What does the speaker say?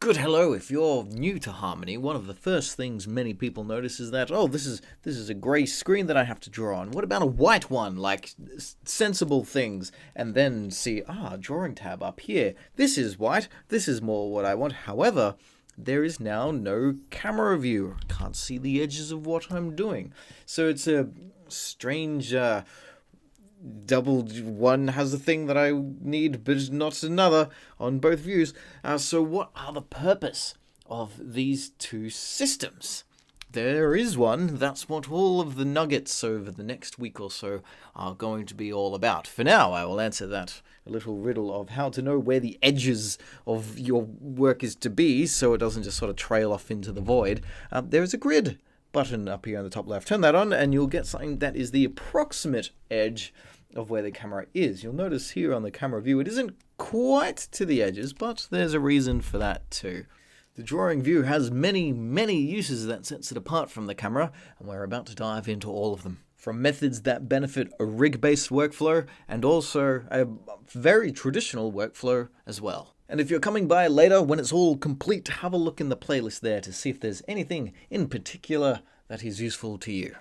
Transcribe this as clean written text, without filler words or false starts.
Good hello. If you're new to Harmony, one of the first things many people notice is that, oh, this is a grey screen that I have to draw on. What about a white one, like sensible things? And then see, drawing tab up here. This is white. This is more what I want. However, there is now no camera view. I can't see the edges of what I'm doing. So it's a strange double one has a thing that I need but not another on both views. So what are the purpose of these two systems? There is one. That's what all of the nuggets over the next week or so are going to be all about. For now, I will answer that little riddle of how to know where the edges of your work is to be so it doesn't just sort of trail off into the void. There is a grid button up here on the top left. Turn that on and you'll get something that is the approximate edge of where the camera is. You'll notice here on the camera view it isn't quite to the edges, but there's a reason for that too. The drawing view has many uses that sets it apart from the camera, and we're about to dive into all of them. From methods that benefit a rig-based workflow and also a very traditional workflow as well. And if you're coming by later when it's all complete, have a look in the playlist there to see if there's anything in particular that is useful to you.